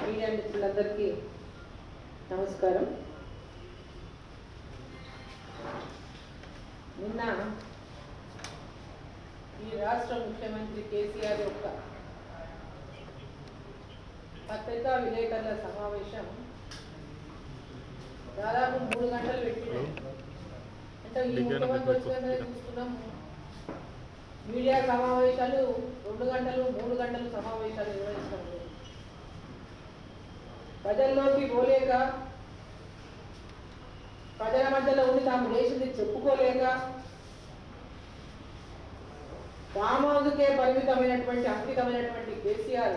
Media మిత్రులందరికీ నమస్కారం. నిన్న ఈ రాష్ట్ర ముఖ్యమంత్రి కేసీఆర్ యొక్క పత్రికా విలేకరుల సమావేశం దాదాపు 3 గంటలు పెట్టినాయి. అంటే ఈ ముఖ్యమంత్రి వచ్చిన చూస్తున్నాం, మీడియా సమావేశాలు 2 గంటలు 3 గంటలు సమావేశాలు నిర్వహిస్తాం. ప్రజల్లోకి పోలేక, ప్రజల మధ్యలో ఉండి తాము చేసింది చెప్పుకోలేక, ఫామ్ హౌస్కే పరిమితమైనటువంటి అంకితమైనటువంటి కేసీఆర్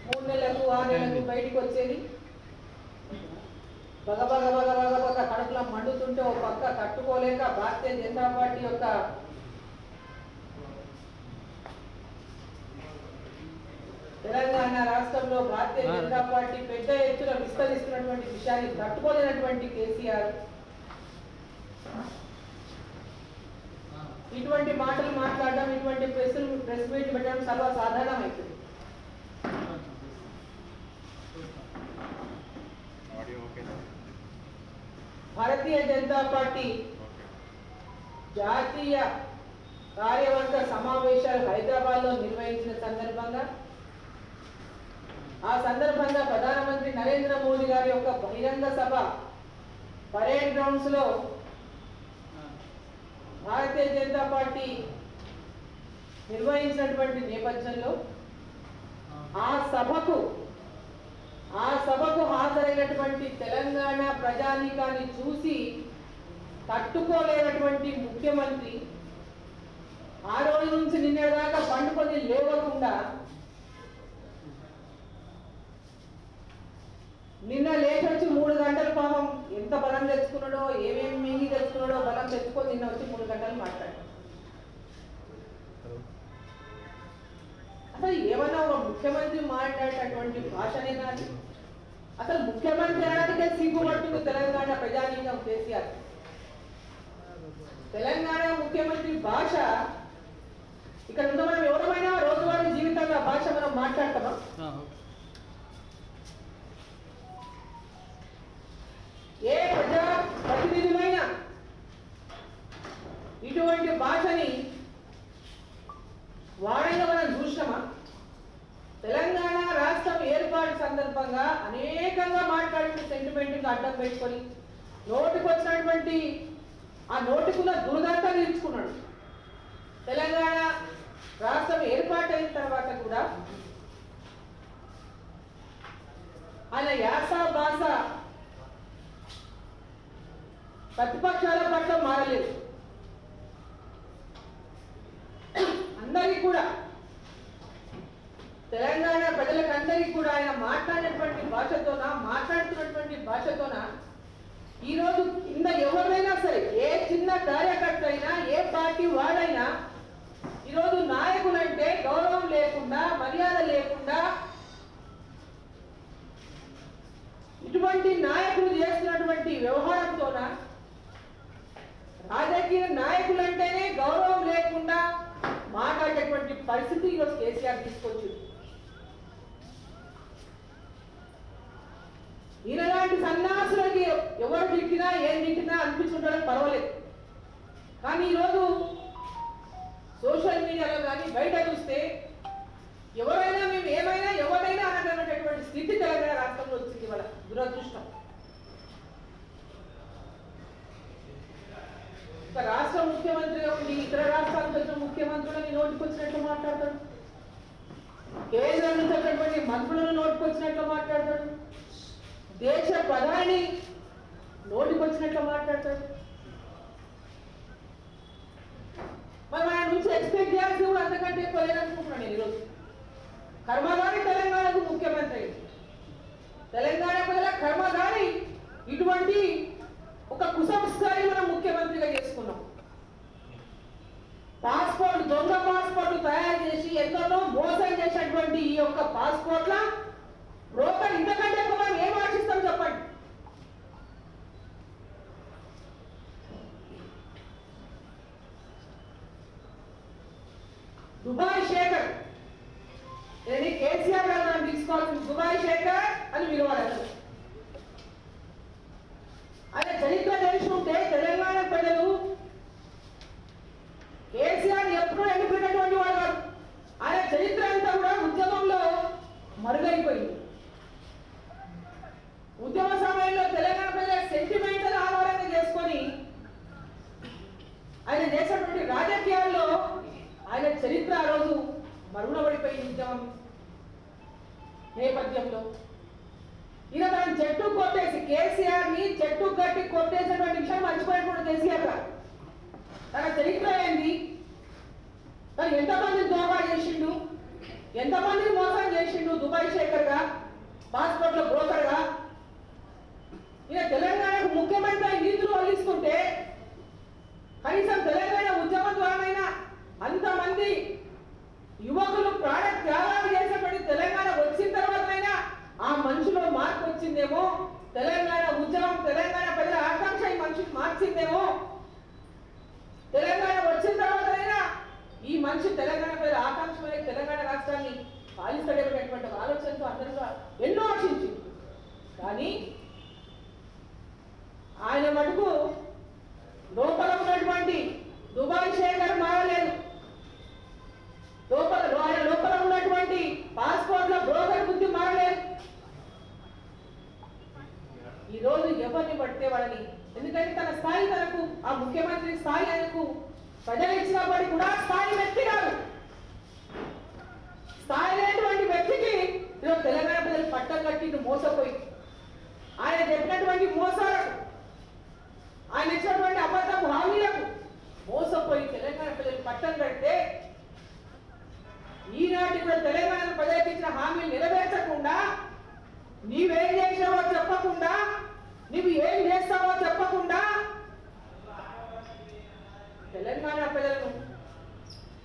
3 నెలలకు 6 నెలలకు బయటికి వచ్చేది. బగ కడుపులో మండుతుంటే ఒక పక్క తట్టుకోలేక భారతీయ జనతా పార్టీ యొక్క తెలంగాణ రాష్ట్రంలో భారతీయ జనతా పార్టీ పెద్ద ఎత్తున విస్తరిస్తున్నటువంటి విషయాన్ని తట్టుకోలేనటువంటి కేసీఆర్ ఇటువంటి మాటలు మాట్లాడడం, ఇటువంటి ప్రెస్ మీట్ పెట్టడం సర్వసాధారణమైంది. భారతీయ జనతా పార్టీ జాతీయ కార్యవర్గ సమావేశాలు హైదరాబాద్లో నిర్వహించిన సందర్భంగా, ఆ సందర్భంగా ప్రధానమంత్రి నరేంద్ర మోదీ గారి యొక్క బహిరంగ సభ పరేడ్ గ్రౌండ్స్ లో భారతీయ జనతా పార్టీ నిర్వహించినటువంటి నేపథ్యంలో ఆ సభకు హాజరైనటువంటి తెలంగాణ ప్రజానీకాన్ని చూసి తట్టుకోలేనటువంటి ముఖ్యమంత్రి ఆ రోజు నుంచి నిన్నటిదాకా పండుకొని లేవకుండా నిన్న లేచొచ్చి 3 గంటలు పాపం ఎంత బలం తెచ్చుకున్నాడో, ఏమేమి మింగి తెచ్చుకున్నాడో బలం తెచ్చుకొని నిన్న వచ్చి 3 గంటలు మాట్లాడాడు. అసలు ఏమన్నా ఒక ముఖ్యమంత్రి మాట్లాడేటటువంటి భాషనే కాదు. అసలు ముఖ్యమంత్రి అనడానికే సిగ్గుపడుతుంది తెలంగాణ ప్రజానీకం కేసీఆర్. తెలంగాణ ముఖ్యమంత్రి భాష ఇక్కడ ఉన్న మనం ఎవరైనా రోజువారీ జీవితంలో ఆ భాష మనం మాట్లాడతామా? ఏ ప్రజా ప్రతినిధులైనా ఇటువంటి భాషని వాడంగా మనం చూసినామా? తెలంగాణ రాష్ట్రం ఏర్పాటు సందర్భంగా అనేకంగా మాట్లాడిన సెంటిమెంట్ని అడ్డం పెట్టుకొని నోటికి వచ్చినటువంటి ఆ నోటికున్న దురదంతా తీర్చుకున్నాడు. తెలంగాణ రాష్ట్రం ఏర్పాటైన తర్వాత కూడా ఆయన యాస భాష ప్రతిపక్షాల పట్ల మారలేదు. అందరికీ కూడా, తెలంగాణ ప్రజలకందరికీ కూడా ఆయన మాట్లాడుతున్నటువంటి భాషతోన ఈరోజు కింద ఎవరైనా సరే, ఏ చిన్న కార్యకర్త అయినా, ఏ పార్టీ వాడైనా ఈరోజు నాయకులంటే గౌరవం లేకుండా, మర్యాద లేకుండా ఇటువంటి నాయకులు చేస్తున్నటువంటి వ్యవహారంతోన రాజకీయ నాయకులంటేనే గౌరవం లేకుండా మాట్లాడేటువంటి పరిస్థితి ఈరోజు కేసీఆర్ తీసుకొచ్చింది. ఈయనలాంటి సన్యాసులకి ఎవరు తిట్టినా ఏం తిట్టినా అనిపించుంటారో పర్వాలేదు. కానీ ఈరోజు సోషల్ మీడియాలో కానీ బయట చూస్తే ఎవరైనా మేము ఏమైనా ఎవరైనా అనగలనేటటువంటి స్థితి తెలంగాణ రాష్ట్రంలో వచ్చింది. వాళ్ళ దురదృష్టం. ఒక రాష్ట్ర ముఖ్యమంత్రిగా ఉండి ఇతర రాష్ట్రాలకు వచ్చిన ముఖ్యమంత్రులని నోటికి వచ్చినట్లు మాట్లాడతాడు, కేంద్రం నుంచి వచ్చినటువంటి మంత్రులను నోటికి వచ్చినట్లు మాట్లాడతాడు, దేశ ప్రధాని నోటికి వచ్చినట్లు మాట్లాడతాడు. మరి ఆయన నుంచి ఎక్స్పెక్ట్ చేయాల్సి కూడా అంతకంటే ఎక్కువ లేదనుకుంటున్నాను నేను. ఈరోజు కర్మగారి తెలంగాణకు ముఖ్యమంత్రి, తెలంగాణ ప్రజల కర్మగారి ఇటువంటి ఒక కుసంస్కారి మనం ముఖ్యమంత్రిగా చేసుకున్నాం. పాస్పోర్ట్ దొంగ పాస్పోర్ట్ తయారు చేసి ఎంతో మోసం చేసినటువంటి ఈ యొక్క పాస్పోర్ట్ల బ్రోకర్ ఇంతకంటే ఎక్కువ మనం ఏం ఆశిస్తాం చెప్పండి? దుబాయ్ శేఖర్, కేసీఆర్ గారు మనం తీసుకోవాల్సింది దుబాయ్ శేఖర్ అని పిలవాలి. ఆయన చరిత్ర తెలిసి ఉంటే తెలంగాణ ప్రజలు కేసీఆర్ ఎప్పుడూ ఎన్నికైనటువంటి వాడు కాదు. ఆయన చరిత్ర అంతా కూడా ఉద్యమంలో మరుగైపోయింది. ఉద్యమ సమయంలో తెలంగాణ ప్రజల సెంటిమెంటల్ ఆధారంగా చేసుకొని ఆయన చేసినటువంటి రాజకీయాల్లో ఆయన చరిత్ర ఆ రోజు మరుగున పడిపోయింది. ఉద్యమం నేపథ్యంలో ఈయన తనని చెట్టు కొట్టేసి కేసీఆర్ ని చెట్టు కట్టి కొట్టేసినటువంటి విషయం మర్చిపోయినప్పుడు కేసీఆర్ గారు తన చరిత్ర ఏంది, తను ఎంతమంది దోహా చేసిండు, ఎంతమందిని మోసం చేసిండు దుబాయ్ శేఖర్ గా, పాస్పోర్ట్ల బ్రోకర్ గా. ఈయన తెలంగాణకు ముఖ్యమంత్రి నిధులు వల్లిస్తుంటే కనీసం తెలంగాణ ఉద్యమం ద్వారానైనా అంతమంది యువకులు ప్రాణ త్యాగాలు చేసినటువంటి తెలంగాణ వచ్చిన తర్వాతనైనా ఆ మనిషిలో మార్పు వచ్చిందేమో, తెలంగాణ ఉద్యమం తెలంగాణ ప్రజల ఆకాంక్ష ఈ మనిషిని మార్చిందేమో, తెలంగాణ వచ్చిన తర్వాతనైనా ఈ మనిషి తెలంగాణ ప్రజల ఆకాంక్ష తెలంగాణ రాష్ట్రాన్ని పాలిస్తాడేటటువంటి ఆలోచనతో అందరూ ఎన్నో ఆశించింది. కానీ ఆయన మటుకు లోపల ఉన్నటువంటి దుబాయ్ శేఖర్ మారలేదు. ఆయన లోపల ఉన్నటువంటి పాస్పోర్ట్ల బ్రోకర్ బుద్ధి మారలేదు. ఈ రోజు ఎవరిని పడితే వాళ్ళని, ఎందుకంటే తన స్థాయి తనకు, ఆ ముఖ్యమంత్రి స్థాయి ఆయనకు ప్రజలు ఇచ్చినప్పటికీ కూడా స్థాయి వ్యక్తి కాదు. స్థాయి లేనటువంటి వ్యక్తికి ఈరోజు తెలంగాణ ప్రజలు పట్టం కట్టి మోసపోయి ఆయన చెప్పినటువంటి మోసాలకు, ఆయన ఇచ్చినటువంటి అబద్ధపు హామీలకు మోసపోయి తెలంగాణ ప్రజలు పట్టం కడితే ఈనాటి కూడా తెలంగాణ ప్రజలకు ఇచ్చిన హామీలు నెరవేర్చకుండా, నీవేం చేసావో చెప్పకుండా, నువ్వు ఏం చేస్తావో చెప్పకుండా తెలంగాణ ప్రజలను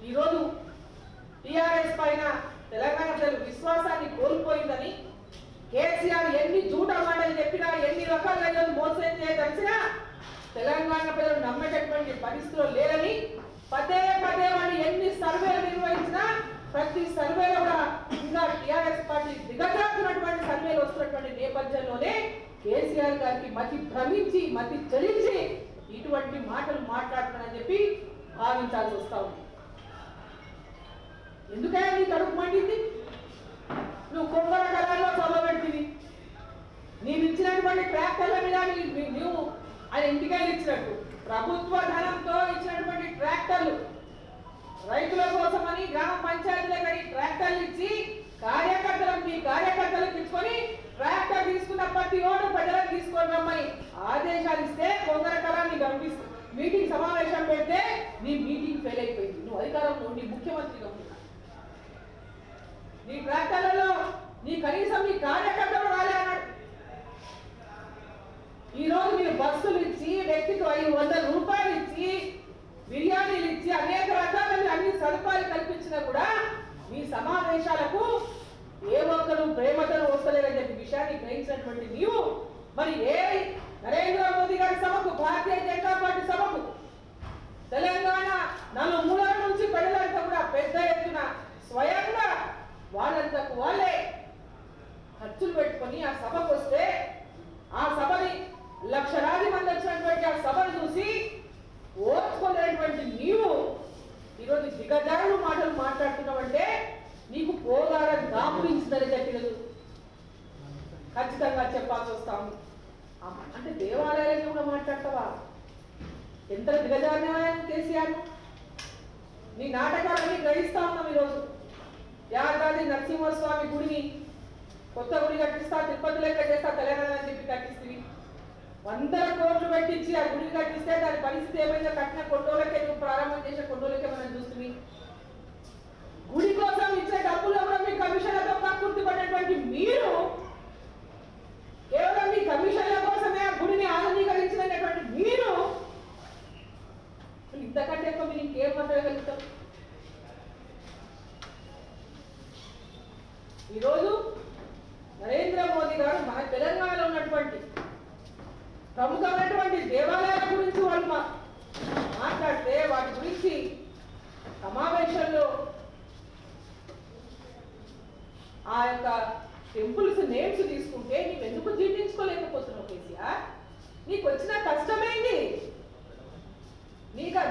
ఈరోజు టిఆర్ఎస్ పైన తెలంగాణ ప్రజలు విశ్వాసాన్ని కోల్పోయిందని కేసీఆర్ ఎన్ని జూట మాటలు చెప్పినా, ఎన్ని రకాలుగా మోసం చేయదలిసినా తెలంగాణ ప్రజలు నమ్మేటటువంటి పరిస్థితుల్లో లేరని పదే పదే వాళ్ళు ఎన్ని సర్వేలు నిర్వహించినా ప్రతి సర్వేలో కూడా ఇంకా టిఆర్ఎస్ పార్టీ దిగజారుతున్నటువంటి సర్వేలు వస్తున్నటువంటి నేపథ్యంలోనే కేసీఆర్ గారికి మతి భ్రమించి, మతి చలించి ఇటువంటి మాటలు మాట్లాడుతున్నారని చెప్పి భావించాల్సి వస్తా ఉంది. ఎందుకైనా నీ కడుపు మండింది? నువ్వు కొంగర కళల్లో సభ పెడుతుంది, నీవు ఇచ్చినటువంటి ట్రాక్టర్ల మీద నువ్వు ఆయన ఇంటికాయలు ఇచ్చినట్టు ప్రభుత్వ ధనంతో ఇచ్చినటువంటి ట్రాక్టర్లు రైతుల కోసమని గ్రామ పంచాయతీలకు ట్రాక్టర్లు ఇచ్చి కార్యకర్తలకు ఇచ్చుకొని ట్రాక్టర్ తీసుకున్న ప్రతి ఓటు ప్రజలకు తీసుకొని రమ్మని ఆదేశాలు ఇస్తే కొందర కళాన్ని పంపిస్తూ మీటింగ్ సమావేశం పెడితే నీ మీటింగ్ ఫెయిల్ అయిపోయింది. నువ్వు అధికారంలో ఉండి ముఖ్యమంత్రిగా ఉన్నా నీ ట్రాక్టర్లలో నీ కనీసం నీ కార్యకర్తలు రాలే అన్నాడు. ఈ రోజు మీరు బస్సులు ఇచ్చి వ్యక్తికి 500 రూపాయలు ఇచ్చి బిర్యానీలు ఇచ్చి అనేక రకాల అన్ని సదుపాయాలు కల్పించినా కూడా మీ సమావేశాలకు ఏ ఒక్కరు ప్రేమతో వస్తలేరని చెప్పి విషయాన్ని గ్రహించినటువంటి నీవు మరి ఏ నరేంద్ర మోదీ గారి సభకు, భారతీయ జనతా పార్టీ సభకు తెలంగాణ నలుమూలల నుంచి ప్రజలంతా కూడా పెద్ద ఎత్తున స్వయంగా వాళ్ళంతకు వాళ్ళే ఖర్చులు పెట్టుకొని ఆ సభకు వస్తే ఆ సభని లక్షలాది మంది వచ్చినటువంటి ఆ సభను చూసి ఓర్చుకోలేనటువంటి నీవు ఈరోజు దిగజారుడు మాటలు మాట్లాడుతున్నావంటే నీకు పోగారం దాపురించిందని చెప్పినది ఖచ్చితంగా చెప్పాల్సి వస్తాము. అంటే దేవాలయాలకి కూడా మాట్లాడతావా? ఎంత దిగజారినవా కేసీఆర్? నీ నాటకాలన్నీ గ్రహిస్తా ఉన్నాం. ఈరోజు యాదాద్రి నరసింహస్వామి గుడిని కొత్త గుడి కట్టిస్తా, తిరుపతి లెక్క చేస్తా తెలంగాణ అని చెప్పి కట్టిస్తుంది. 100 కోట్లు పెట్టించి ఆ గుడిని కట్టిస్తే దాని పరిస్థితి ఏమైనా కట్టిన కొండోలకే నువ్వు ప్రారంభం చేసే కొండోలకే మనం చూస్తుంది. గుడి కోసం ఇచ్చే డబ్బులు కూడా మీ కమిషన్లతో కక్కుర్తిపడినటువంటి మీరు కేవలం మీ కమిషన్ల కోసమే ఆ గుడిని ఆధునీకరించినటువంటి మీరు ఇంతకంటే ఎక్కువ మీరు ఇంకేం మాట్లాడగలుగుతాం? ఈరోజు నరేంద్ర మోదీ గారు మన తెలంగాణలో ఉన్నటువంటి ప్రముఖమైనటువంటి దేవాలయాల గురించి వాళ్ళు మాట్లాడితే వాటి గురించి సమావేశంలో నీకు వచ్చిన కష్టమేంటి?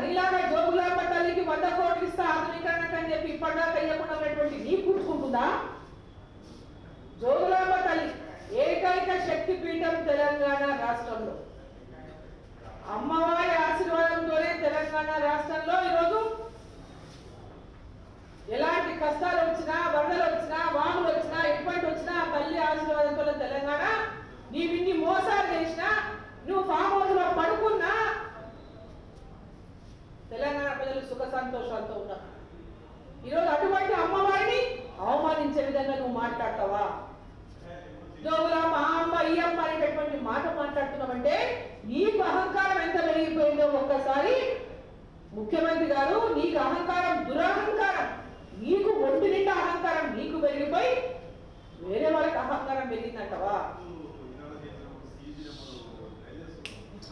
నీలాగా జోగులాంబ తల్లికి 100 కోట్లు ఇస్తా ఆధునీకరణకు అని చెప్పి ఇప్పటిదాకా ఇవ్వకుండా ఉన్నటువంటి నీ కూర్చుకుంటుందా? జోగులాంబ తల్లి ఏకైక శక్తిపీఠం తెలంగాణ రాష్ట్రంలో. అమ్మవారి ఆశీర్వాదంతోనే తెలంగాణ రాష్ట్రంలో ఈరోజు ఎలాంటి కష్టాలు వచ్చినా, వరదలు వచ్చినా, వాములు వచ్చినా, ఎటువంటి వచ్చినా ఆ తల్లి ఆశీర్వాదంతో తెలంగాణ. నీవిన్ని మోసాలు చేసినా, నువ్వు ఫామ్ హౌస్ లో పడుకున్నా తెలంగాణ ప్రజలు సుఖ సంతోషాలతో ఉన్నారు. ఈరోజు అటువంటి అమ్మవారిని అవమానించే విధంగా నువ్వు మాట్లాడతావా? జోగులా మా అమ్మ ఈ అమ్మ అనేటటువంటి మాట మాట్లాడుతున్నావంటే నీకు అహంకారం ఎంత పెరిగిపోయిందో ఒక్కసారి ముఖ్యమంత్రి గారు, నీకు అహంకారం దురహంకారం, నీకు ఒంటి నిండా అహంకారం నీకు పెరిగిపోయి వేరే వాళ్ళకి అహంకారం పెరిగిందంటవా?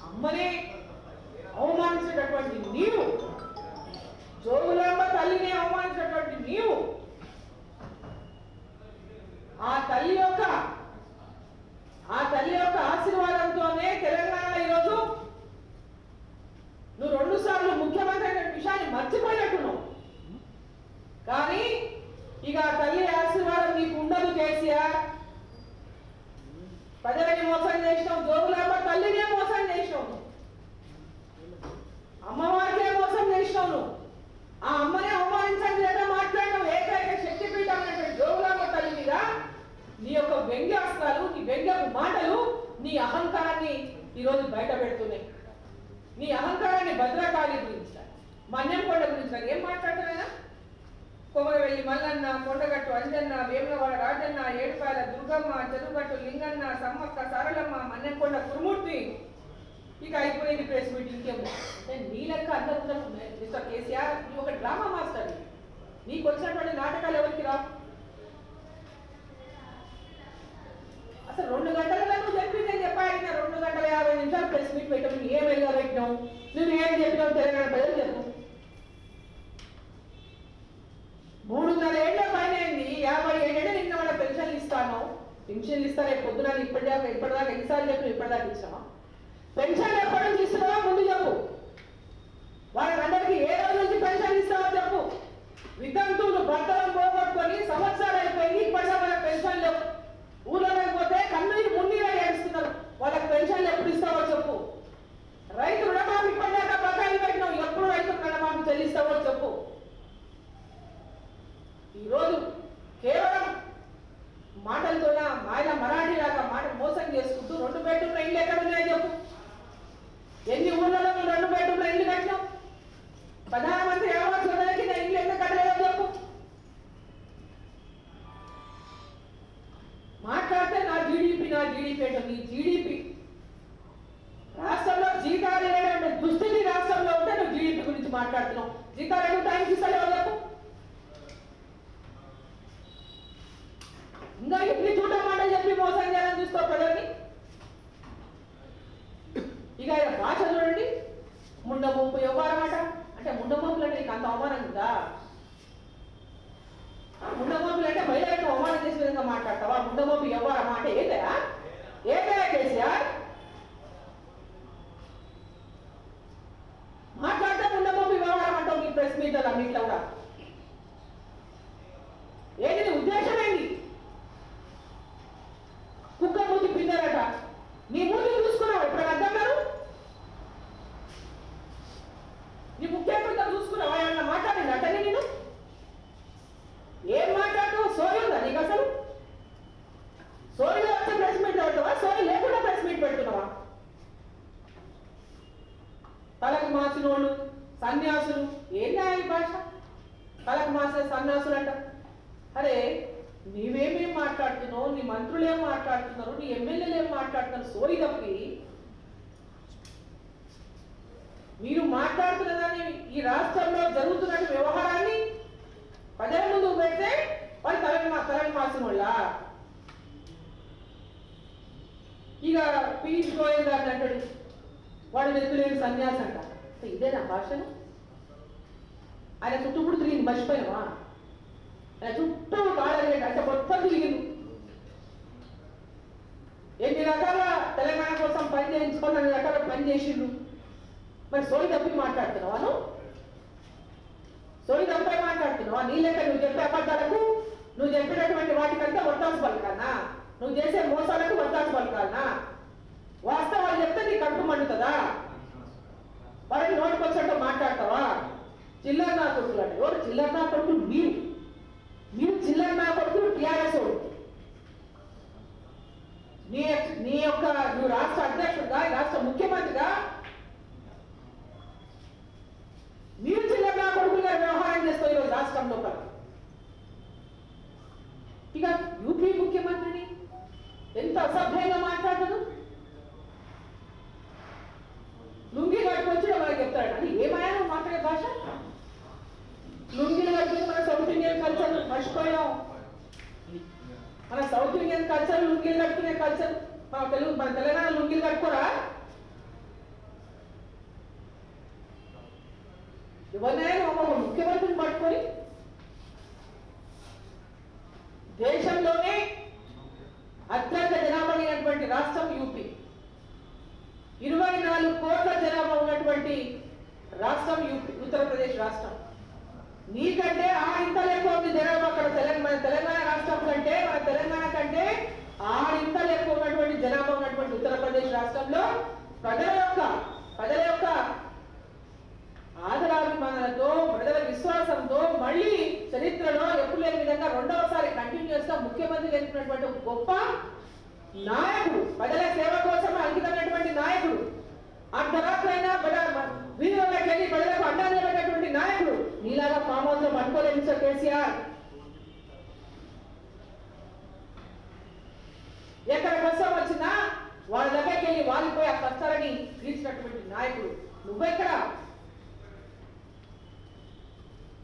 అమ్మనే అవమానించేటటువంటి నీవు, జోగులాంబ తల్లిని అవమానించేటటువంటి నీవు, ఆ తల్లి యొక్క ఆశీర్వాదంతోనే తెలంగాణలో ఈరోజు నువ్వు 2 సార్లు ముఖ్యమంత్రి అనే విషయాన్ని మర్చిపోయినట్టున్నావు. కానీ ఇక తల్లి ఆశీర్వాదం నీకు ఉండదు కేసీఆర్. ప్రజలని మోసం చేసినావు, జోగులాంబ తల్లినే మోసం చేసినావు, అమ్మవారికే మోసం చేసినావు. ఆ అమ్మనే అవమానించని లేదా మాట్లాడినావు. ఏకైక శక్తిపీఠం అనేటువంటి జోగులాంబ తల్లి మీద నీ యొక్క వ్యంగ్యాస్త్రాలు, నీ వ్యంగ్యపు మాటలు నీ అహంకారాన్ని ఈరోజు బయట పెడుతున్నాయి. నీ అహంకారాన్ని భద్రకాళి గురించి, మన్యంకొండ గురించి ఏం మాట్లాడుతున్నాయినా? కొమరవెల్లి మల్లన్న, కొండగట్టు అంజన్న, వేములవాడ రాజన్న, ఏడుపాయల దుర్గమ్మ, చెరుగట్టు లింగన్న, సమ్మక్క సారలమ్మ, మన్యంకొండ కురుమూర్తి. ఇక అయిపోయింది ప్రెస్ మీట్. ఇంకేమో నీ లెక్క అందరూ మిస్టర్ కేసీఆర్, నీ ఒక డ్రామా మాస్టర్. నీకు వచ్చినటువంటి నాటకాలు ఎవరికి రా? అసలు 2 గంటలలో నువ్వు చెప్పింది నేను చెప్పాను. 2 గంటల 50 నిమిషాలు ప్రెస్ మీట్ పెట్టావు. ఏం వెళ్ళగా పెట్టినావు? నువ్వు ఏం చెప్పినావు తెలంగాణ ప్రజలు చెప్పు. 3.5 ఏళ్ల పైన అయింది. 57 ఏళ్ళు నిన్న వాళ్ళ పెన్షన్లు ఇస్తాను. పెన్షన్లు ఇస్తారే పొద్దున ఇప్పటిదాకా ఎన్నిసార్లు చెప్పి ఇప్పటిదాకా ఇచ్చామా? పెన్షన్ ఎప్పటి నుంచి ఇస్తున్నావో ముందు చెప్పు. వాళ్ళకందరికీ ఏ రోజు నుంచి పెన్షన్ ఇస్తావో చెప్పు. వితంతువులు భర్తలను పోగొట్టుకొని సంవత్సరాలు అయిపోయింది, ఇప్పటిదా వాళ్ళకి పెన్షన్ లేవు. ఊళ్ళో లేకపోతే కన్నీరు మున్నీరు ఏడుస్తున్నారు. వాళ్ళకి పెన్షన్లు ఎప్పుడు ఇస్తావో చెప్పు. రైతు రుణమాఫీ ఇప్పటిదాకా బకాయిలు పెట్టినావు, ఎప్పుడు రైతు రుణమాఫీ చెల్లిస్తావో చెప్పు. ఈరోజు కేవలం మాటలతోన మాయల మరాఠీలాగా మాట మోసం చేసుకుంటూ 2 బెడ్రూమ్ల ఇల్లు ఎక్కడ ఉన్నాయో చెప్పు. ఎన్ని ఊళ్ళలో నువ్వు 2 బెడ్రూమ్ల ఇల్లు కట్టినావు? ప్రధానమంత్రి ఆవాస్ యోజనకి నా ఇల్లు ఎందుకు కట్టలేదో చెప్పు. మాట్లాడితే నా జీడిపి అంటే నీ జీడిపి రాష్ట్రంలో జీతాలు లేదంటే దుస్థితి రాష్ట్రంలో ఉంటే నువ్వు జీడిపి గురించి మాట్లాడుతున్నావు. జీతాలు ఎందుకు టైంకి ఇస్తలేవు చెప్పు. ఇంకా ఇడ్లీ చూడమాట చెప్పి మోసం చేయాలని చూస్తావు ప్రజల్ని. ఇక భాష చూడండి, ముండమోపు వ్యవహారమాట. అంటే ముండమోపులు అంటే నీకు అంత అవమానం ఉందా? ముండమోపులు అంటే మహిళలకు అవమానం చేసే విధంగా మాట్లాడతావా? ముండమోపు వ్యవహారమా అంటే ఏదయా? ఏదయా కేసీఆర్? మాట్లాడితే ముండమోపు వ్యవహారం అంటావు నీ ప్రెస్ మీట్లో అన్నింటిలో కూడా. ఏంటి నీ ఉద్దేశం ఏంటి? కుక్క మూతి పిండారట, నీ మూతి చూసుకున్నావు ఇప్పుడు అర్థన్నారు? నీ ముఖ్యమంత్రితో చూసుకున్నావా? ఏమన్నా మాట్లాడింది అట్టని నేను? ఏం మాట్లాడుతావు? సోయి ఉందా నీకు అసలు? సోయిలో వచ్చే ప్రెస్ మీట్ పెడతావా? సోయి లేకుండా ప్రెస్ మీట్ పెడుతున్నావా? తలకు మార్చినోళ్ళు సన్యాసులు. ఏందా ఈ భాష? తలకు మార్చిన సన్యాసులు అంట. అరే నీవేమేం మాట్లాడుతున్నావు, నీ మంత్రులు ఏం మాట్లాడుతున్నారు, నీ ఎమ్మెల్యేలు ఏం మాట్లాడుతున్నారు? సోయి తప్పి మీరు మాట్లాడుతున్న దాన్ని, ఈ రాష్ట్రంలో జరుగుతున్న వ్యవహారాన్ని ప్రజల ముందు పెడితే వాడు తలని మార్చిన వాళ్ళ. ఇక పీయూష్ గోయల్ గారిని అంటాడు వాడు నెత్తులేని సన్యాసి అంట. ఇదేనా భాషను? ఆయన చుట్టూ తిరిగింది, మర్చిపోయినావా? ఆయన చుట్టూ కాలేదు అంటే మొత్తం తిరిగింది. ఎన్ని రకాల తెలంగాణ కోసం పని చేయించుకొని అన్ని రకాల పని చేసిండు. మరి సోయి తప్పి మాట్లాడుతున్నావా? సోయి తప్పై మాట్లాడుతున్నావా? నీ లెక్క నువ్వు చెప్పే అబద్ధాలకు, నువ్వు చెప్పినటువంటి వాటికంతా వడ్డాసు పలకాలనా? నువ్వు చేసే మోసాలకు వడ్డాసు పలకాలనా? వాస్తవాలు చెప్తే నీ కడుపు మండుతుందా? వారికి నోటికొచ్చినట్టు మాట్లాడతావా? చిల్లర నా కొడుకులు అంటే ఎవరు? చిల్లర నా కొడుకులు మీరు చిల్లర నా కొడుకులు టీఆర్ఎస్ వాడు. నువ్వు రాష్ట్ర అధ్యక్షుడిగా, రాష్ట్ర ముఖ్యమంత్రిగా మీరు చిల్లర నా కొడుకులుగా వ్యవహారం చేస్తావు ఈరోజు రాష్ట్రంలో. ఇక యూపీ ముఖ్యమంత్రిని ఎంత అసభ్యంగా మాట్లాడదు. లుంగి కట్టుకొచ్చి మనకి చెప్తాడు అని. ఏమయ్యా నువ్వు మాట్లాడే భాష? లుంగిలు కట్టుకుని మన సౌత్ ఇండియన్ కల్చర్ మర్చిపోయాం. మన సౌత్ ఇండియన్ కల్చర్ లుంగిలు కట్టుకునే కల్చర్. మన తెలంగాణ లుంగిలు కట్టుకోరా? ఎవరినైనా ఒక ముఖ్యమంత్రిని పట్టుకొని దేశంలోనే అత్యంత జనాభా అయినటువంటి రాష్ట్రం యూపీ, 24 కోట్ల జనాభా ఉన్నటువంటి రాష్ట్రం యూపీ, ఉత్తరప్రదేశ్ రాష్ట్రం. నీకంటే ఆడింతలు ఎక్కువ ఉంది జనాభా అక్కడ. మన తెలంగాణ రాష్ట్రం కంటే, మన తెలంగాణ కంటే ఆడింతలు ఎక్కువ ఉన్నటువంటి జనాభా ఉన్నటువంటి ఉత్తరప్రదేశ్ రాష్ట్రంలో ప్రజల యొక్క ఆదరాభిమానాలతో, ప్రజల విశ్వాసంతో మళ్ళీ చరిత్రలో ఎప్పుడు లేని విధంగా రెండవసారి కంటిన్యూస్ గా ముఖ్యమంత్రి ఎన్నుకున్నటువంటి గొప్ప నాయకుడు, ప్రజల సేవ కోసం అంకితమైనటువంటి నాయకుడు, అర్ధరాత్రైనా వీధుల్లోకి వెళ్ళి ప్రజలకు అండా నిలబడినటువంటి నాయకుడు. నీలాగా ఫామ్ హౌస్ లో పట్టుకోలేదు మిస్టర్ కేసీఆర్. ఎక్కడ కష్టం వచ్చినా వాళ్ళ దగ్గరికి వెళ్ళి వాలిపోయి ఆ కష్టాలని తీర్చినటువంటి నాయకుడు. నువ్వెక్కడ?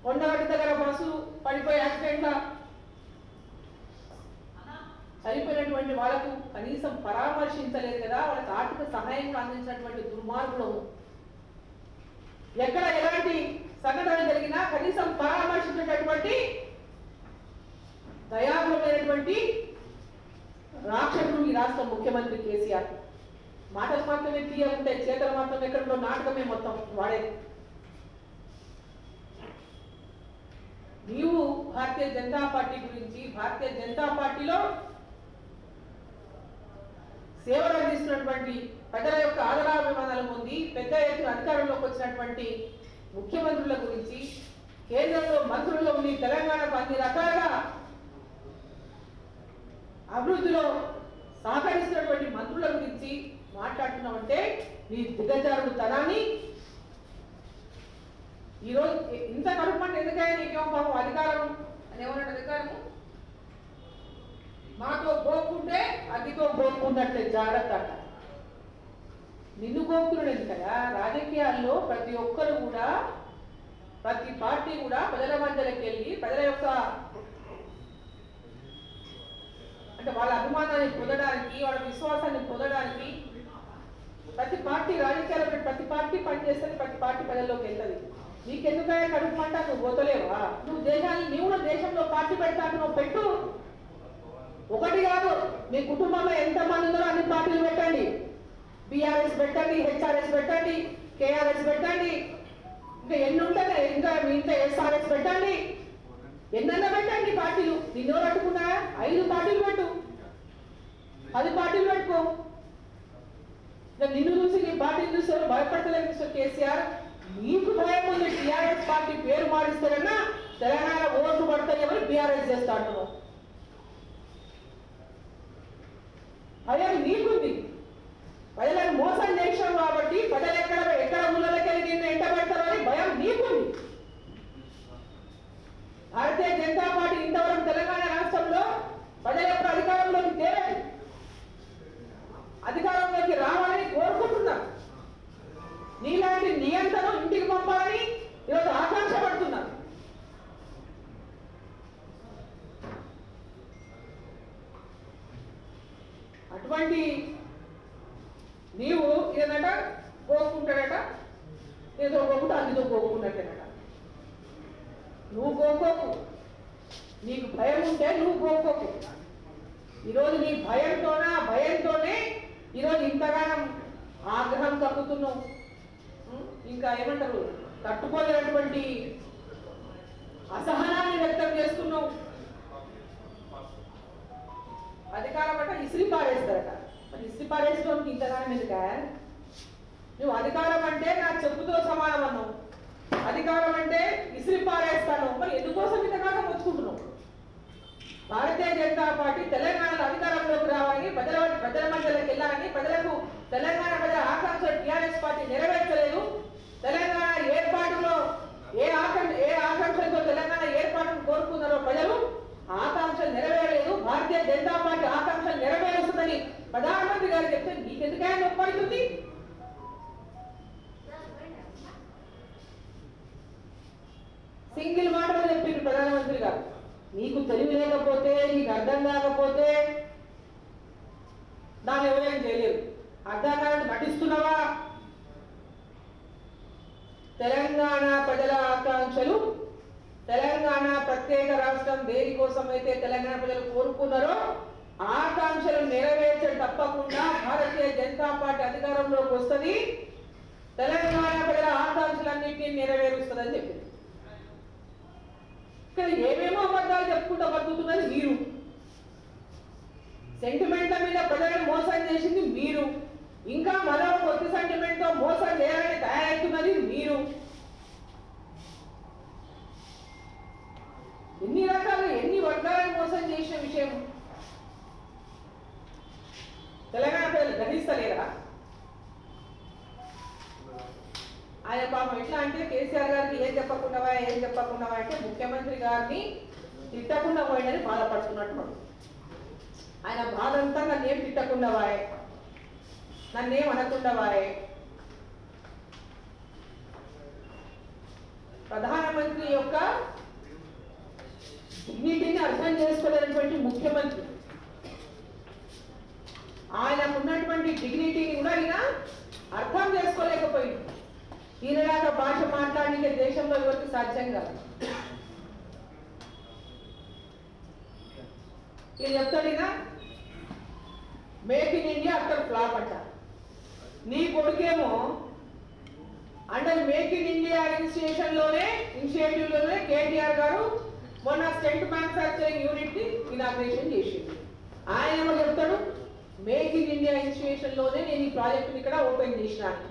కొండగట్టు దగ్గర బస్సు పడిపోయి యాక్సిడెంట్ గా చనిపోయినటువంటి వాళ్ళకు కనీసం పరామర్శించలేదు కదా, వాళ్ళకి ఆర్థిక సహాయం అందించినటువంటి దుర్మార్గుడు. ఎక్కడ ఎలాంటి సంఘటన జరిగినా కనీసం పరామర్శించేటటువంటి దయాగుణమైనటువంటి రాక్షసుడు ఈ రాష్ట్ర ముఖ్యమంత్రి కేసీఆర్. మాటలు మాత్రమే తీయాలంటాయి, చేతలు మాత్రం ఎక్కడో నాటకమే మొత్తం వాడేది. నీవు భారతీయ జనతా పార్టీ గురించి, భారతీయ జనతా పార్టీలో సేవలు అందిస్తున్నటువంటి ప్రజల యొక్క ఆదరాభిమానాలు పొంది పెద్ద ఎత్తున అధికారంలోకి వచ్చినటువంటి ముఖ్యమంత్రుల గురించి, కేంద్రంలో మంత్రుల్లో ఉండి తెలంగాణకు అన్ని రకాలుగా అభివృద్ధిలో సహకరిస్తున్నటువంటి మంత్రుల గురించి మాట్లాడుతున్నామంటే నీ దిగజారుడు తనాన్ని ఈరోజు ఇంత కడుపుమంటే ఎందుకైనా నీకేమో పాపం అధికారం అని ఏమన్నాడు? అధికారము మాతో గోపుకుంటే అతితో గోపుకున్నట్లే జాగ్రత్త అంట. నిన్ను గోపుకున్నాడు ఎందుకగా? రాజకీయాల్లో ప్రతి ఒక్కరు కూడా, ప్రతి పార్టీ కూడా ప్రజల మధ్యలోకి వెళ్ళి ప్రజల యొక్క అంటే వాళ్ళ అభిమానాన్ని పొందడానికి, వాళ్ళ విశ్వాసాన్ని పొందడానికి ప్రతి పార్టీ రాజకీయాల్లో ప్రతి పార్టీ పనిచేస్తుంది, ప్రతి పార్టీ ప్రజల్లోకి వెళ్తుంది. నీకెందుకైనా కడుపు మంట? నువ్వు పోతలేవా? నువ్వు నీవు కూడా దేశంలో పార్టీ పెడతాను, నువ్వు పెట్టు. ఒకటి కాదు, మీ కుటుంబంలో ఎంతమంది ఉన్నారో అన్ని పార్టీలు పెట్టండి. బీఆర్ఎస్ పెట్టండి, హెచ్ఆర్ఎస్ పెట్టండి, కేఆర్ఎస్ పెట్టండి, ఇంకా ఎన్ని ఉంటాయి, ఇంకా మీ ఇంట్లో ఎస్ఆర్ఎస్ పెట్టండి, ఎన్నైనా పెట్టండి పార్టీలు. నిన్నో పట్టుకున్నా 5 పార్టీలు పెట్టు, 10 పార్టీలు పెట్టుకో. నిన్ను చూసి, నీ పార్టీని చూసి ఎవరు భయపడతలేదు మిస్టర్ కేసీఆర్. నీకు భయం ఉంది టీఆర్ఎస్ పార్టీ పేరు మారిస్తారన్నా తెలంగాణ ఓట్లు పడతాయేమని బీఆర్ఎస్ చేస్తా అంటున్నావు. భయం నీకుంది. ప్రజలను మోసం చేసాం కాబట్టి ప్రజలు ఎక్కడ ఊళ్ళకి వెళ్ళి నిన్ను ఎంట పెడతారో అని భయం నీకుంది. భారతీయ జనతా పార్టీ ఇంతవరకు తెలంగాణ రాష్ట్రంలో ప్రజల యొక్క అధికారంలోకి తేలేదు, అధికారంలోకి రావాలని కోరుకుంటున్నారు. నీలాంటి నియంత్రణ ఇంటికి పంపాలని ఈరోజు ఆకాంక్ష పడుతున్నారు. అటువంటి నీవు ఏదట కోరుకుంటాడట, ఏదో కోరుకుంటే అందులో కోరుకున్నట్టేనట. నువ్వు కోరుకోకు, నీకు భయం ఉంటే నువ్వు కోరుకోకు. ఈరోజు నీ భయంతోనే ఈరోజు ఇంతగానం ఆగ్రహం కక్కుతున్నావు, ఇంకా ఏమంటారు తట్టుకోలేనటువంటి అసహనాన్ని వ్యక్తం చేస్తున్నావు. అధికారం అంటే ఇసిరి పారేస్తారట. మరి ఇసిరి పారేసుకోవడానికి ఇంతగానం ఎందుక? నువ్వు అధికారం అంటే నా చెప్పుతో సమానం అన్నావు, అధికారం అంటే ఇసిరి పారేస్తాను, మరి ఎందుకోసం ఇంతగానం వచ్చుకుంటున్నావు? భారతీయ జనతా పార్టీ తెలంగాణలో అధికారంలోకి రావాలని, ప్రజల మధ్యలోకి వెళ్ళాలని, ప్రజలకు తెలంగాణ ప్రజల ఆకాంక్షలు టీఆర్ఎస్ పార్టీ నెరవేర్చలేదు. తెలంగాణ ఏర్పాటులో ఏ ఆకాంక్షలతో తెలంగాణ ఏర్పాటును కోరుకున్నారో ప్రజలు ఆకాంక్షలు నెరవేరలేదు. భారతీయ జనతా పార్టీ ఆకాంక్షలు నెరవేరుస్తుందని ప్రధానమంత్రి గారు చెప్తే నీకెందుకైనా నొప్పి అవుతుంది? సింగిల్ మాటలో చెప్పింది ప్రధానమంత్రి గారు. నీకు తెలివి లేకపోతే, నీకు అర్థం కాకపోతే దాన్ని ఎవరేం చేయలేరు. అర్థం కాదని నటిస్తున్నావా? తెలంగాణ ప్రజల ఆకాంక్షలు, తెలంగాణ ప్రత్యేక రాష్ట్రం దేనికోసం అయితే తెలంగాణ ప్రజలు కోరుకున్నారో ఆకాంక్షలు నెరవేర్చడం తప్పకుండా భారతీయ జనతా పార్టీ అధికారంలోకి వస్తుంది, తెలంగాణ ప్రజల ఆకాంక్షలన్నింటినీ నెరవేరుస్తుందని చెప్పింది. ఇక్కడ ఏమేమో అబద్ధాలు చెప్పుకుంటూ బతుకుతున్నది మీరు, సెంటిమెంట్ల మీద ప్రజలను మోసం చేసింది మీరు, ఇంకా మరో కొత్త సెంటిమెంట్ తో మోసం చేయాలని తయారవుతున్నది మీరు. ఎన్ని రకాల ఎన్ని వర్గాలను మోసం చేసిన విషయం తెలంగాణ ప్రజలు గ్రహిస్తలేరా? ఆయన పాపం ఎట్లా అంటే కేసీఆర్ గారికి ఏం చెప్పకుండా అంటే ముఖ్యమంత్రి గారిని తిట్టకుండా పోయినని బాధపడుతున్నట్టు. ఆయన బాధ అంతా నన్నేం తిట్టకుండా నన్నేం అనకుండా ప్రధానమంత్రి యొక్క డిగ్నిటీని అర్థం చేసుకోలేనటువంటి ముఖ్యమంత్రి, ఆయనకున్నటువంటి డిగ్నిటీని కూడా ఈయన అర్థం చేసుకోలేకపోయింది. ఈయనలాగా భాష మాట్లాడితే దేశంలో ఎవరికి సాధ్యం కాదు. ఈయన చెప్తాడు, ఈయన మేక్ ఇన్ ఇండియా అక్కడ ఫ్లాప్ అంట. నీ కొడుకేమో under make in India initiative లోనే కేటీఆర్ గారు మొన్న స్టెంట్ మ్యానుఫ్యాక్చరింగ్ యూనిట్ ని ఇనాగ్రేషన్ చేసింది. ఆయన ఏమో చెప్తాడు, మేక్ ఇన్ ఇండియా ఇనిషియేషన్ లోనే నేను ఈ ప్రాజెక్ట్ ఇక్కడ ఓపెన్ చేసినాను.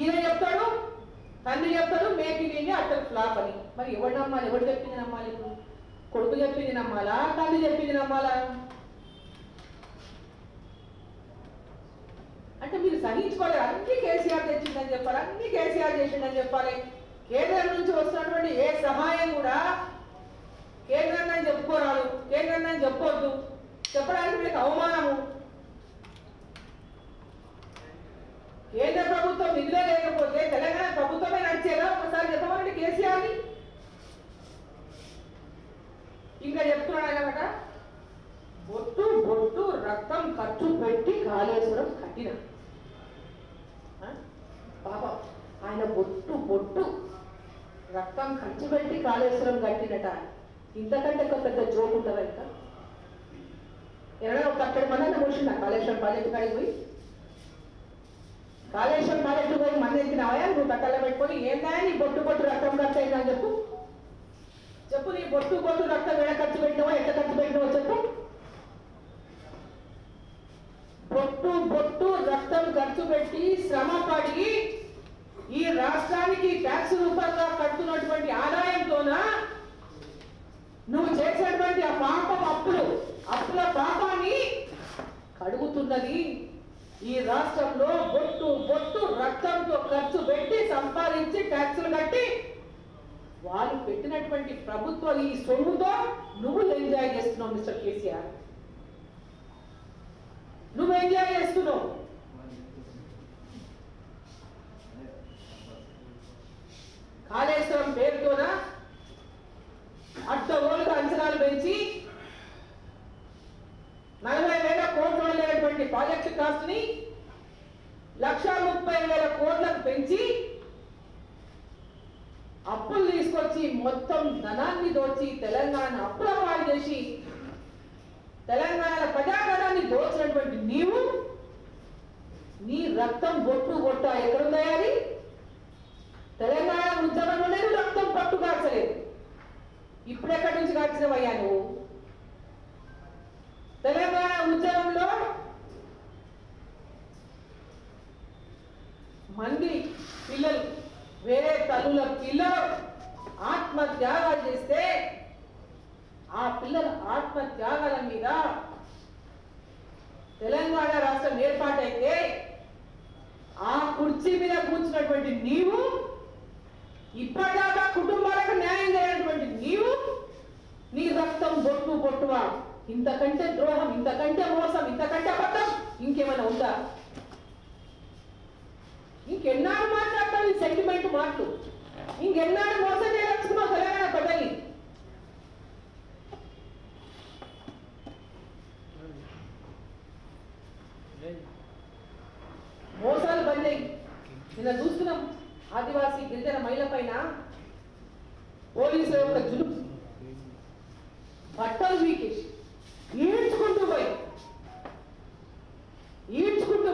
ఈయన చెప్తాడు, తండ్రి చెప్తాడు make in India utter flop అని. మరి ఎవరు నమ్మాలి? ఎవరు చెప్పింది నమ్మాలి? ఇప్పుడు కొడుకు చెప్పింది నమ్మాలా, తండ్రి చెప్పింది నమ్మాలా? అంటే మీరు సహించుకోవాలి. అన్ని కేసీఆర్ తెచ్చిందని చెప్పాలి, అన్ని కేసీఆర్ చేసిందని చెప్పాలి. కేంద్రం నుంచి వస్తున్నటువంటి ఏ సహాయం కూడా కేంద్రాన్ని చెప్పుకోరాదు, కేంద్రాన్ని చెప్పొద్దు, చెప్పడానికి మీకు అవమానము. కేంద్ర ప్రభుత్వం నిధులే లేకపోతే తెలంగాణ ప్రభుత్వమే నడిచేదా? ఒకసారి చెప్పమండి కేసీఆర్ని. ఇంకా చెప్తున్నాడు అనమాట, బొట్టు రక్తం ఖర్చు పెట్టి కాళేశ్వరం కట్టిన పాపం. ఆయన బొట్టు రక్తం ఖర్చు పెట్టి కాళేశ్వరం కట్టినట. ఇంతకంటే ఒక పెద్ద జోక్ ఉంటుందా? ఇంకా ఎవరైనా ఒక అక్కడి మంది కూర్చున్నా కాళేశ్వరం ప్రాజెక్టు కాడికి పోయి, కాళేశ్వరం ప్రాజెక్టు పోయి మంది ఎత్తినావా నువ్వు కట్టలో పెట్టుకొని, ఏందా నీ బొట్టు రక్తం ఖర్చు అయిందా అని చెప్పు. నీ బొట్టు రక్తం ఎలా ఖర్చు పెట్టినావా, ఎట్లా ఖర్చు పెట్టినావో చెప్పు. బొట్టు రక్తం ఖర్చు పెట్టి శ్రమ పడి ఈ రాష్ట్రానికి ట్యాక్స్ రూపంగా కడుతున్నటువంటి ఆదాయంతోన నువ్వు చేసినటువంటి ఆ పాపం అప్పుల పాపాన్ని కడుగుతున్నది ఈ రాష్ట్రంలో. బొట్టు రక్తంతో ఖర్చు పెట్టి సంపాదించి ట్యాక్సులు కట్టి వాళ్ళు పెట్టినటువంటి ప్రభుత్వ ఈ సొమ్ముతో నువ్వు ఎంజాయ్ చేస్తున్నావు మిస్టర్ కేసీఆర్, నువ్వు ఎంజాయ్ చేస్తున్నావు. కాళేశ్వరం పేరుతోన అడ్డగోలుగా అంచనాలు పెంచి 40,000 కోట్లు లేనటువంటి ప్రాజెక్టు కాస్ట్ ని 1,30,000 కోట్లకు పెంచి అప్పులు తీసుకొచ్చి మొత్తం ధనాన్ని దోచి తెలంగాణ అప్పుల పాలు చేసి తెలంగాణ ప్రజాధనాన్ని దోచినటువంటి నీవు నీ రక్తం బొట్టు బొట్ట ఎక్కడుందయ్యా అది? తెలంగాణ ఉద్యమంలోనే నువ్వు రక్తం పట్టు కాల్చలేదు. ఇప్పుడెక్కడి నుంచి కాల్చినవయ్యా నువ్వు? తెలంగాణ ఉద్యమంలో మంది పిల్లలు, వేరే తల్లుల పిల్లలు ఆత్మత్యాగాలు చేస్తే ఆ పిల్లల ఆత్మత్యాగాల మీద తెలంగాణ రాష్ట్రం ఏర్పాటైతే ఆ కుర్చీ మీద కూర్చున్నటువంటి నీవు, ఇప్పటిదాకా కుటుంబాలకు న్యాయం చేయనటువంటి నీవు, నీ రక్తం బొట్టు బొట్టువా? ఇంతకంటే ద్రోహం, ఇంతకంటే మోసం, ఇంతకంటే అబద్ధం ఇంకేమైనా ఉందా? ఇంకెన్నాడు మాట్లాడతావు ఈ సెంటిమెంట్ మాటలు? ఇంకెన్నాడు మోసం చేయదలుచుకున్నావు తెలంగాణ ప్రజల్ని? మోసాలు బంద్ అయ్యి నిన్న చూస్తున్నాం. ఆదివాసీ గిరిజన మహిళ పైన పోలీసుల యొక్క జులుపు, బట్టలు వీకేసి ఈడ్చుకుంటూ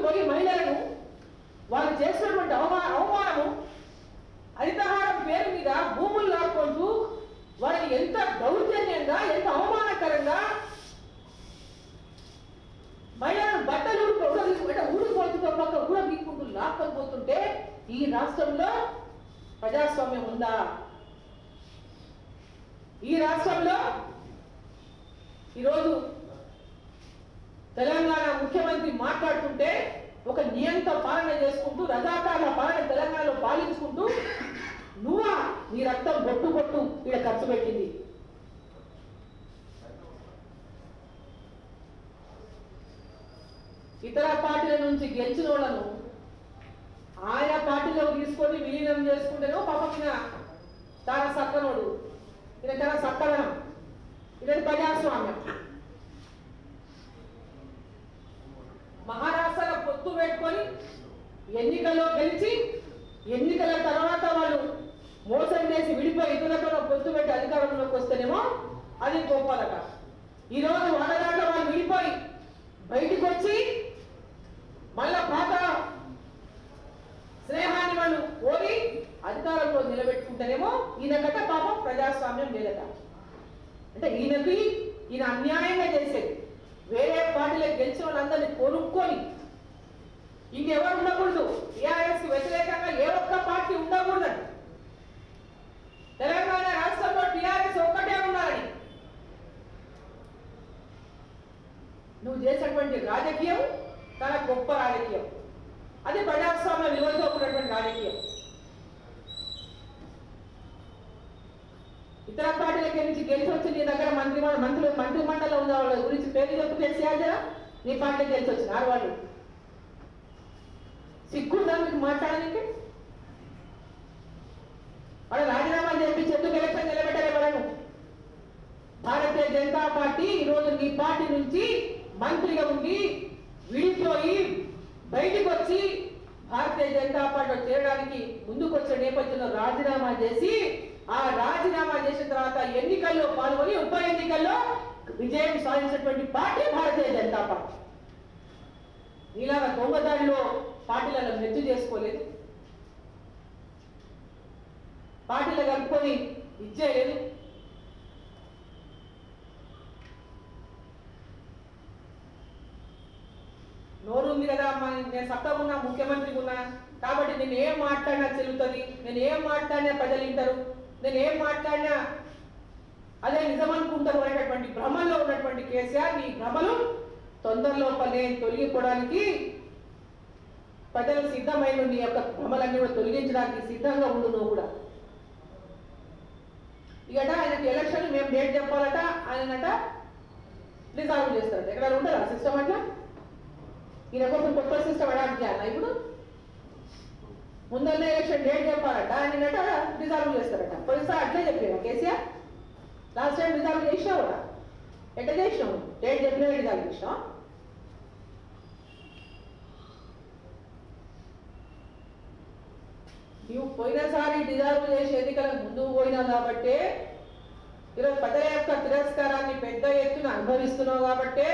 పోయి మహిళలను వాళ్ళు చేసినటువంటి అవమానము, హరితహారం పేరు మీద భూములు లాక్కుంటూ వాళ్ళని ఎంత దౌర్జన్యంగా, ఎంత అవమానకరంగా మహిళలను బట్టలు ఊడిపోతుందో పక్క ఊడ వీక్కుంటూ లాక్కొని పోతుంటే ఈ రాష్ట్రంలో ప్రజాస్వామ్యం ఉందా? ఈ రాష్ట్రంలో ఈరోజు తెలంగాణ ముఖ్యమంత్రి మాట్లాడుతుంటే ఒక నియంత పాలన చేసుకుంటూ, రజాకారుల పాలన తెలంగాణలో పాలించుకుంటూ, నువ్వా నీ రక్తం బొట్టు బొట్టు ఇక్కడ ఖర్చు పెట్టింది? ఇతర పార్టీల నుంచి గెలిచిన వాళ్ళను ఆయా పార్టీలో తీసుకొని విలీనం చేసుకుంటేనో పాపం చాలా సక్కనోడు, ఈయన చాలా సక్కదనం, ఇలాంటి ప్రజాస్వామ్యం. మహారాష్ట్రలో పొత్తు పెట్టుకొని ఎన్నికల్లో గెలిచి ఎన్నికల తర్వాత వాళ్ళు మోసం చేసి విడిపోయి ఇతరులతో పొత్తు పెట్టి అధికారంలోకి వస్తేనేమో అది గొప్పదట. ఈరోజు వడగాట్లో వాళ్ళు విడిపోయి బయటికి వచ్చి మళ్ళా పాత స్నేహాన్ని వాళ్ళు కోరి అధికారంలో నిలబెట్టుకుంటేనేమో ఈయనకట పాపం ప్రజాస్వామ్యం లేదట. అంటే ఈయన అన్యాయంగా చేసేది. వేరే పార్టీలకు గెలిచిన వాళ్ళందరినీ కొనుక్కొని ఇంకెవరు ఉండకూడదు, టీఆర్ఎస్ వ్యతిరేకంగా ఏ ఒక్క పార్టీ ఉండకూడదు, తెలంగాణ రాష్ట్రంలో టీఆర్ఎస్ ఒక్కటే ఉండాలని నువ్వు చేసినటువంటి రాజకీయం చాలా గొప్ప రాజకీయం. అది ప్రజాస్వామ్య విలువలతో కూడినటువంటి రాజకీయం. ఇతర పార్టీలకి నుంచి గెలిచి వచ్చి నీ దగ్గర మంత్రిమండలిలో ఉన్న వాళ్ళ గురించి పేరు చెప్పు కేసీఆర్ జరా. నీ పార్టీకి గెలిచి వచ్చినారు వాళ్ళు. సిగ్గుందా మీకు మాట్లాడడానికి? వాళ్ళు రాజీనామా చేపించి ఎందుకు ఎలక్షన్ నిలబెట్టారే వాళ్ళను? భారతీయ జనతా పార్టీ ఈరోజు నీ పార్టీ నుంచి మంత్రిగా ఉండి విడిపోయి బయటికి వచ్చి భారతీయ జనతా పార్టీలో చేరడానికి ముందుకు వచ్చే నేపథ్యంలో రాజీనామా చేసి, ఆ రాజీనామా చేసిన తర్వాత ఎన్నికల్లో పాల్గొని ఉప ఎన్నికల్లో విజయం సాధించినటువంటి పార్టీ భారతీయ జనతా పార్టీ. నీలాగా దొంగదాడిలో పార్టీలలో మెచ్చు చేసుకోలేదు, పార్టీలు కలుపుకొని ఇచ్చేయలేదు. నోరు ఉంది కదా అమ్మా, నేను సత్తా ఉన్నా, ముఖ్యమంత్రి ఉన్నా కాబట్టి నేను ఏం మాట్లాడినా చెల్లుతుంది, నేను ఏం మాట్లాడినా ప్రజలు వింటారు, నేను ఏం మాట్లాడినా అదే నిజమనుకుంటారు అనేటటువంటి భ్రమలో ఉన్నటువంటి కేసీఆర్, నీ భ్రమలు తొందరలోపలే తొలగిపోవడానికి ప్రజలు సిద్ధమైన నీ యొక్క భ్రమలన్నీ కూడా తొలగించడానికి సిద్ధంగా ఉండు నువ్వు కూడా. ఇకట ఆయనకి ఎలక్షన్ మేము డేట్ చెప్పాలట, ఆయనట రిజాల్వ్ చేస్తారట. ఎక్కడ ఉంటుందా సిస్టమ్ అట్లా? ఈయన కోసం కొత్త సిస్టమ్ అడాప్ట్ చేయాలా? ఇప్పుడు ముందన్న ఎలక్షన్ డేట్ చెప్పాలట, ఆయనట రిజాల్వ్ చేస్తారట. పోయినసారి అట్లే చెప్పాను కేసీఆర్. లాస్ట్ టైం రిజాల్వ్ చేసినావు కూడా, ఎట్లా చేసినావు? డేట్ చెప్పినా రిజాల్వ్ చేసినావు. నువ్వు పోయినసారి రిజాల్వ్ చేసి ఎన్నికలకు ముందుకు పోయినావు కాబట్టి ఈరోజు ప్రజల యొక్క తిరస్కారాన్ని పెద్ద ఎత్తున అనుభవిస్తున్నావు కాబట్టి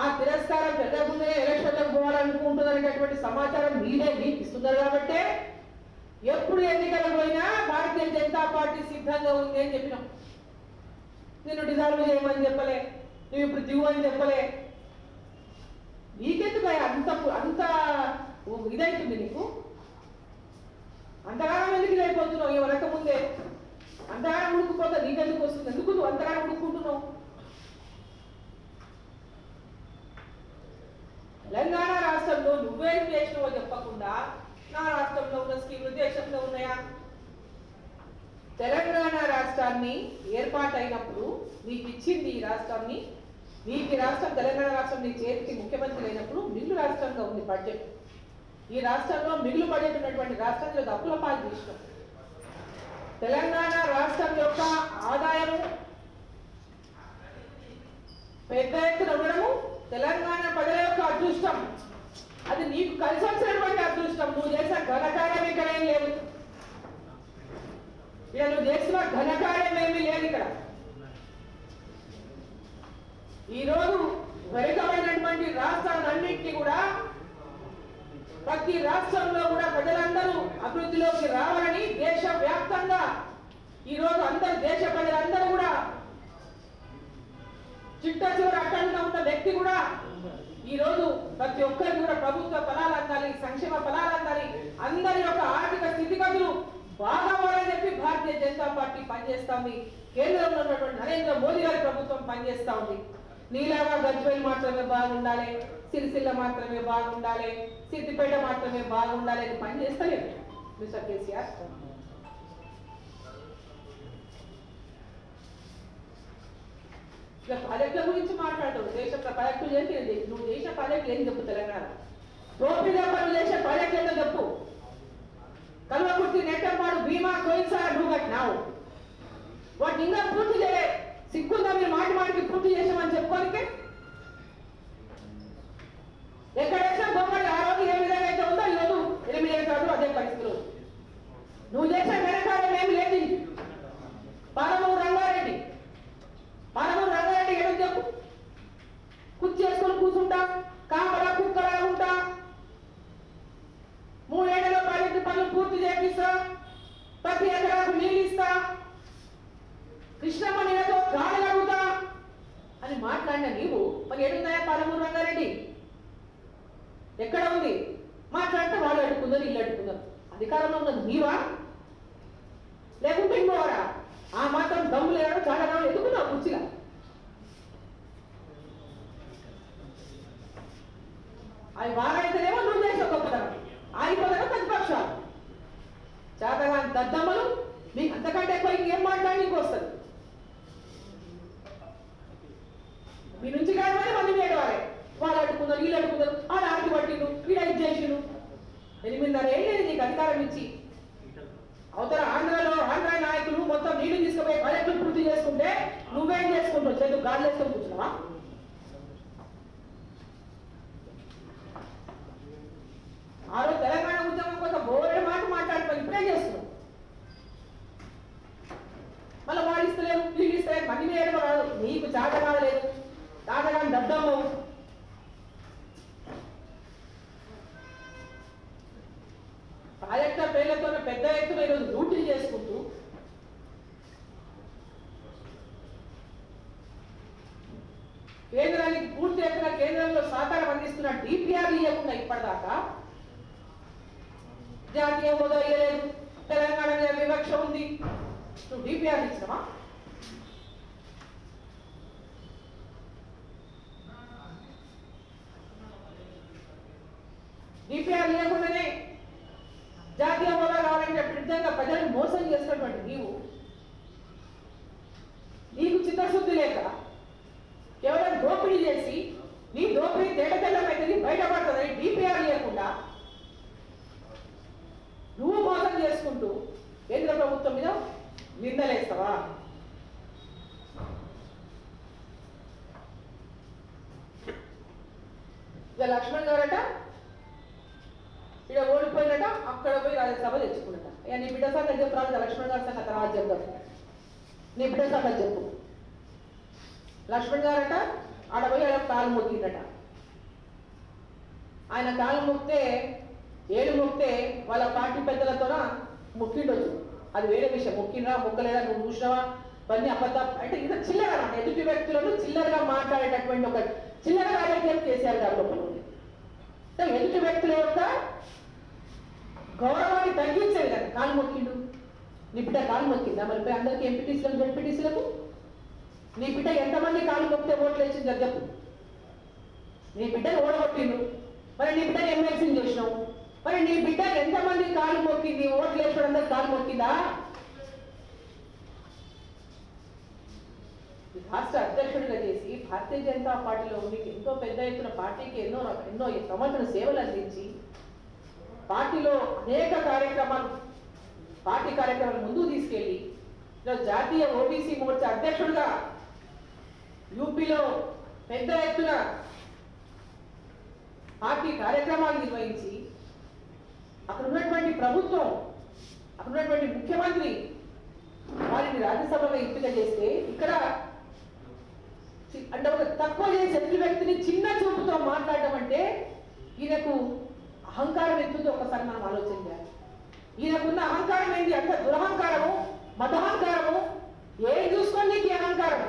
ఆ తిరస్కారం పెరగకుండా ఎలక్షన్లకు పోవాలనుకుంటున్నటువంటి సమాచారం మీరే మీకు ఇస్తున్నారు కాబట్టి ఎప్పుడు ఎన్నికలు పోయినా భారతీయ జనతా పార్టీ సిద్ధంగా ఉంది అని చెప్పినాం. నేను డిజాల్వ్ చేయమని చెప్పలే, నువ్వు ఇప్పుడు దిగు అని చెప్పలే. నీకెందుకు అంత ఇదైతుంది నీకు? అంతగానం ఎందుకు ఇదైపోతున్నావు? ఎవరక ముందే అంతగానం ఉడుకుపోతా నీకెందుకు వస్తుంది? ఎందుకు నువ్వు అంతగానం ఉడుకుంటున్నావు? తెలంగాణ రాష్ట్రంలో నువ్వేం చేసినావో చెప్పకుండా నా రాష్ట్రంలో ఉన్న స్కీములు దేశంలో ఉన్నాయా? తెలంగాణ రాష్ట్రాన్ని ఏర్పాటైనప్పుడు నీకు ఇచ్చింది ఈ రాష్ట్రాన్ని, నీకు రాష్ట్రం తెలంగాణ రాష్ట్రం నీ చేతికి ముఖ్యమంత్రి అయినప్పుడు మిగులు రాష్ట్రంగా ఉంది బడ్జెట్. ఈ రాష్ట్రంలో మిగులు బడ్జెట్ ఉన్నటువంటి రాష్ట్రంలో అప్పుల పాలు తీసినాం. తెలంగాణ రాష్ట్రం యొక్క ఆదాయము పెద్ద ఎత్తున ఉండడము తెలంగాణ ప్రజల యొక్క అదృష్టం. అది నీకు కలిసి వచ్చినటువంటి అదృష్టం. నువ్వు చేసిన ఘనకార్యం ఇక్కడ ఏం లేదు. ఇక్కడ నువ్వు చేసిన ఘనకార్యం ఏమీ లేదు. ఇక్కడ ఈరోజు వెనుకబడినటువంటి రాష్ట్రాలన్నింటినీ కూడా ప్రతి రాష్ట్రంలో కూడా ప్రజలందరూ అభివృద్ధిలోకి రావాలని దేశవ్యాప్తంగా ఈరోజు అందరు దేశ ప్రజలందరూ కూడా చిట్ట చివరి అట్టంగా ఉన్న వ్యక్తి కూడా ఈరోజు ప్రతి ఒక్కరికి కూడా ప్రభుత్వ ఫలాలు అందాలి, సంక్షేమ ఫలాలు అందాలి, అందరి యొక్క ఆర్థిక స్థితిగతులు బాగోవాలని చెప్పి భారతీయ జనతా పార్టీ పనిచేస్తా ఉంది. కేంద్రంలో ఉన్నటువంటి నరేంద్ర మోదీ గారి ప్రభుత్వం పనిచేస్తా ఉంది. నీలాగా గజ్వేల్ మాత్రమే బాగుండాలి, సిరిసిల్ల మాత్రమే బాగుండాలి, సిద్దిపేట మాత్రమే బాగుండాలి అని పనిచేస్తలేదు మిస్టర్ కేసీఆర్. ప్రాజెక్టుల గురించి మాట్లాడతావు. దేశ ప్రాజెక్టులు ఏంటి? నువ్వు చేసిన ప్రాజెక్టులు ఏం చెప్పు? తెలంగాణ దోపిడీగా పనులు చేసే ప్రాజెక్టులు ఏంటో చెప్పు. కల్వకుర్తి, నెట్టంపాడు, భీమా, కోయిసా నువ్వు కట్టినావు. వాటిని ఇంకా పూర్తి చేయలే. సిగ్గుందా మీరు మాటికి పూర్తి చేసామని చెప్పుకోనికే? ఎక్కడ వేసినా బొమ్మడి ఆ రోజు ఏ విధంగా అయితే ఉందో ఈరోజు 8 ఏళ్ళు అదే పరిస్థితులు. నువ్వు చేసిన వెనకాలం ఏమి లేదు. పాలమూరు రంగారెడ్డి ఏదో చెప్పు. కుర్చీ చేసుకొని కూర్చుంటా, కాపలా కుక్కలా ఉంటా, 3 ఏళ్లలో ప్రాజెక్టు పనులు పూర్తి చేపిస్తా, ప్రతి ఎకరాకు నీళ్ళు ఇస్తా, కృష్ణమ్మ నీళ్ళతో గాలి కడుగుతా అని మాట్లాడిన నీవు మరి ఏడున్నాయా పాలమూరు రంగారెడ్డి? ఎక్కడ ఉంది? మాట్లాడితే వాళ్ళు అడుగుకుందరు, ఇల్లు అడుగుకుందరు. అధికారంలో ఉన్నది నీవా లేకుంటే ఇంకోవరా? ఆ మాత్రం దమ్ము లేదో చాలా కాలం ఎదుగున్నావు కుర్చీగా. అవి బాగైతేనేమో నువ్వు చేసే గొప్పతనం, ఆగిపోతానో ప్రతిపక్షాలు చేతగా దద్దమ్మలు. మీకు అంతకంటే ఎక్కువ ఇంకేం మాట్లాడి నీకు వస్తుంది. మీ నుంచి కాదు మంది ఏడవాలి. వాళ్ళు అడుగుతున్నారు, వీళ్ళు అడుగుతున్నారు, వాళ్ళు ఆడికి పట్టిను, వీళ్ళు ఇది చేసిను. 8.5 ఏళ్ళు నీకు అధికారం ఇచ్చి అవతల ఆంధ్ర నాయకులు మొత్తం నీళ్లు తీసుకుపోయి ప్రాజెక్టులు పూర్తి చేసుకుంటే నువ్వేం చేసుకుంటావు? చేతులు గాలి వేసుకొని కూర్చున్నావా? ఆ రోజు తెలంగాణ ఉద్యమం కోసం బోరే మాట మాట్లాడుకొని ఇప్పుడే చేస్తున్నావు. మళ్ళీ వాళ్ళు ఇస్తలేరు, వీళ్ళు ఇస్తలేరు, మంది మీద రాదు. నీకు చేత కావలేదు, తాతగాని దద్దమ్మ. ప్రాజెక్టుల పేర్లతో పెద్ద ఎత్తున ఈరోజు డ్యూటీలు చేసుకుంటూ కేంద్రానికి పూర్తి ఎత్తున కేంద్రంలో సహకారం అందిస్తున్న డిపిఆర్ ఇవ్వకుండా ఇప్పటిదాకా జాతీయ హోదా ఇవ్వలేదు, తెలంగాణ మీద వివక్ష ఉంది. నువ్వు డిపిఆర్ ఇచ్చినావా? డిపిఆర్ లేకుండానే జాతీయ హోదా కావాలంటే నిజంగా ప్రజలను మోసం చేసినటువంటి నీకు చిత్తశుద్ధి లేక కేవలం దోపిడీ చేసి నీ దోపిడీ తేటతెల్లమైతే బయటపడుతుందని డిపిఆర్ లేకుండా నువ్వు మోసం చేసుకుంటూ కేంద్ర ప్రభుత్వం మీద నిందలేస్తావా? ఇక లక్ష్మణ్ గారట ఇక్కడ ఓడిపోయినట, అక్కడ పోయి రాజ్యసభ తెచ్చుకున్నట. ఇక నీ బిడ్డ సంగతి చెప్పు రాదు. లక్ష్మణ్ గారి సంగతి రాజ్యం నీ బిడ్డ సంగతి చెప్పు. లక్ష్మణ్ గారట ఆడ పోయి ఆయన కాలు మొక్కిందట. ఆయన కాలు మొక్కితే ఏడు మొక్కితే వాళ్ళ పార్టీ పెద్దలతోన మొక్కిండొచ్చు, అది వేరే విషయం. మొక్కినరా మొక్కలేదా నువ్వు చూసినావా పని అబద్ధ అంటే ఇంత చిల్లర ఎదుటి వ్యక్తులను చిల్లరగా మాట్లాడేటటువంటి ఒక చిల్లర రాజకీయం కేసీఆర్ గారి లోపల ఉంది. ఎదుటి వ్యక్తుల యొక్క గౌరవాన్ని తగ్గించే విధంగా కాలు మొక్కిండు. నీ బిడ్డ కాలు మొక్కిందా మరి అందరికీ ఎంపీటీసీలకు జడ్పీటీసీలకు? నీ బిడ్డ ఎంతమంది కాలు మొక్కితే ఓట్లు వేసింది చెప్పు. నీ బిడ్డను ఓడగొట్టిండు, మరి నీ బిడ్డను ఎమ్మెల్సీని చేసినావు, మరి నీ బిడ్డ ఎంతమంది కాలు మొక్కింది? ఓట్లు వేసిన అందరికి కాలు మొక్కిందా? రాష్ట్ర అధ్యక్షుడిగా చేసి భారతీయ జనతా పార్టీలో మీకు ఎంతో పెద్ద ఎత్తున పార్టీకి ఎన్నో సంవత్సరాల సేవలు అందించి పార్టీలో అనేక కార్యక్రమాలు పార్టీ కార్యక్రమాలు ముందుకు తీసుకెళ్లి జాతీయ ఓబీసీ మోర్చా అధ్యక్షుడిగా యూపీలో పెద్ద ఎత్తున పార్టీ కార్యక్రమాలు నిర్వహించి అక్కడ ఉన్నటువంటి ప్రభుత్వం, అక్కడ ఉన్నటువంటి ముఖ్యమంత్రి వారిని రాజ్యసభలో ఎంపిక చేస్తే ఇక్కడ అంటే ఒక తక్కువ చేసే ఎదుటి వ్యక్తిని చిన్న చూపుతో మాట్లాడడం అంటే ఈయనకు అహంకారం ఎంతుందో ఒకసారి మనం ఆలోచన చేయాలి. ఈయనకున్న అహంకారం ఏంటి? అంత దురహంకారము, మతహంకారము. ఏం చూసుకొని నీకు అహంకారం?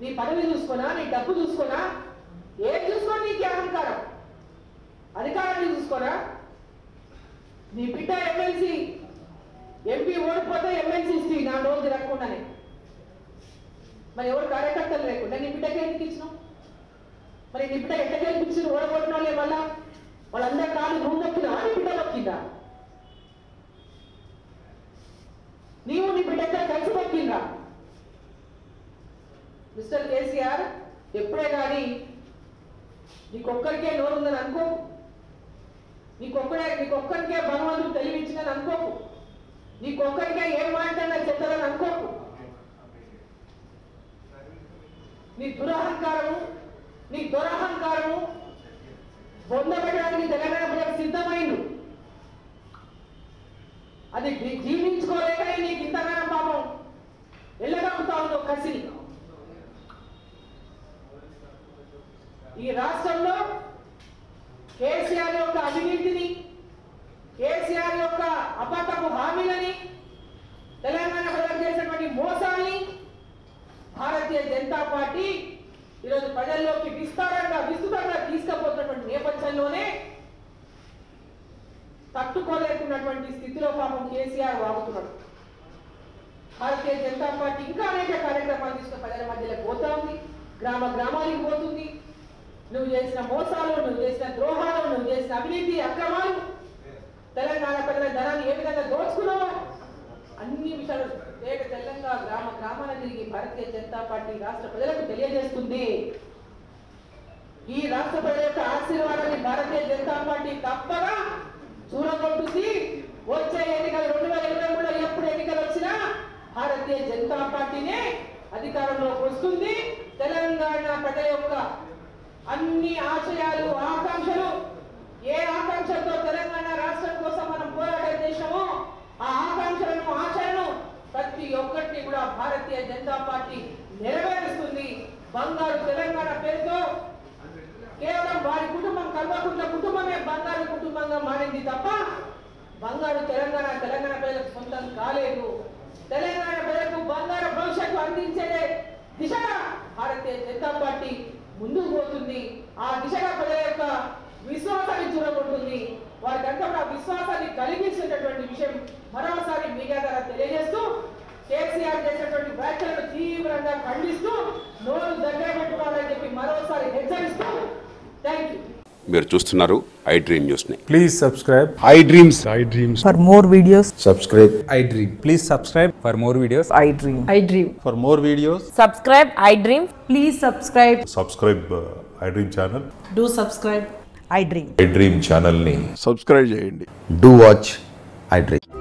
నీ పదవి చూసుకోనా, నీ డబ్బు చూసుకోనా, ఏం చూసుకొని నీకు అహంకారం? అధికారాన్ని చూసుకోనా? నీ బిడ్డ ఎమ్మెల్సీ ఎంపీ ఓడిపోతే ఎమ్మెల్సీ ఇస్తే నా రోజు తిరగకుండానే, మరి ఎవరు కార్యకర్తలు లేకుండా నీ బిడ్డకి ఎందుకు ఇచ్చినావు? మరి నీ బిడ్డ ఎట్లా గెలిపించిన ఓడగొట్టిన వాళ్ళే మళ్ళా వాళ్ళందరి కాలు నువ్వు మొక్కినా నీ బిడ్డ మొక్కిందా? నీవు నీ బిడ్డ కలిసి మొక్కిందా? మిస్టర్ కేసీఆర్, ఎప్పుడే కానీ నీకొక్కరికే నోరుందని అనుకోకు, నీకొక్కరికే భగవంతుడు తెలివించిందని అనుకోకు, నీకొక్కరికే ఏం మాట్లాడినా చెప్తారని అనుకోకు. నీ దురహంకారము, నీ దురహంకారము పొందబడడానికి తెలంగాణ ప్రజలకు సిద్ధమైండు. అది జీవించుకోలేకనే నీకు ఇంతగానో పాపం ఎల్లగలుగుతా ఉందో కసిని. ఈ రాష్ట్రంలో కేసీఆర్ యొక్క అవినీతిని, కేసీఆర్ యొక్క అబద్ధపు హామీలని, తెలంగాణ ప్రజలు చేసినటువంటి మోసాన్ని భారతీయ జనతా పార్టీ ఈరోజు ప్రజల్లోకి విస్తృతంగా తీసుకుపోతున్నటువంటి నేపథ్యంలోనే తట్టుకోలేకున్నటువంటి స్థితిలో పాపం కేసీఆర్ వాగుతున్నాడు. భారతీయ జనతా పార్టీ ఇంకా అనేక కార్యక్రమాలు తీసుకున్న ప్రజల మధ్యలో పోతా ఉంది, గ్రామానికి పోతుంది. నువ్వు చేసిన మోసాలు, నువ్వు చేసిన ద్రోహాలు, నువ్వు చేసిన అవినీతి అక్రమాలు, తెలంగాణ ప్రజల ధనాన్ని ఏ విధంగా దోచుకున్నావో అన్ని విషయాలు తెలంగాణ గ్రామాల తిరిగి భారతీయ జనతా పార్టీ రాష్ట్ర ప్రజలకు తెలియజేస్తుంది. ఈ రాష్ట్ర ప్రజల యొక్క ఆశీర్వాదాన్ని భారతీయ జనతా పార్టీ తప్పగా చూడగొట్టుది. వచ్చే ఎన్నికలు 2023లో ఎప్పుడు ఎన్నికలు వచ్చినా భారతీయ జనతా పార్టీనే అధికారంలోకి వస్తుంది. తెలంగాణ ప్రజల యొక్క అన్ని ఆశయాలు, ఆకాంక్షలు, ఏ ఆకాంక్షలతో తెలంగాణ రాష్ట్రం కోసం మనం పోరాటం చేసినామో ఆ ఆకాంక్షలను, ఆశలను ప్రతి ఒక్కటి కూడా భారతీయ జనతా పార్టీ నెరవేరుస్తుంది. బంగారు తెలంగాణ పేరుతో కేవలం వారి కుటుంబం, కల్వకుంట్ల కుటుంబమే బంగారు కుటుంబంగా మారింది తప్ప బంగారు తెలంగాణ ప్రజలకు సొంతం కాలేదు. తెలంగాణ ప్రజలకు బంగారు భవిష్యత్తు అందించే దిశగా భారతీయ జనతా పార్టీ ముందుకు పోతుంది. ఆ దిశగా ప్రజల యొక్క విశ్వాసాన్ని చూడగొంటుంది. వారికంతా కూడా విశ్వాసాన్ని కలిగించేటటువంటి విషయం మరోసారి మీడియా ద్వారా తెలియజేస్తూ, కేసీఆర్ చేసినటువంటి వ్యాఖ్యలను తీవ్రంగా ఖండిస్తూ నోరు దగ్గర పెట్టుకోవాలని చెప్పి మరోసారి హెచ్చరిస్తూ థ్యాంక్ యూ. మీరు చూస్తున్నారు ఐ డ్రీమ్ న్యూస్ ని. Please subscribe I dreams. For more videos subscribe I dream. Please subscribe for more videos I dream for more videos Subscribe I Dream. Please subscribe. Subscribe I dream channel. Do subscribe I dream I dream ఛానల్ని subscribe చేయండి. Do watch I dream.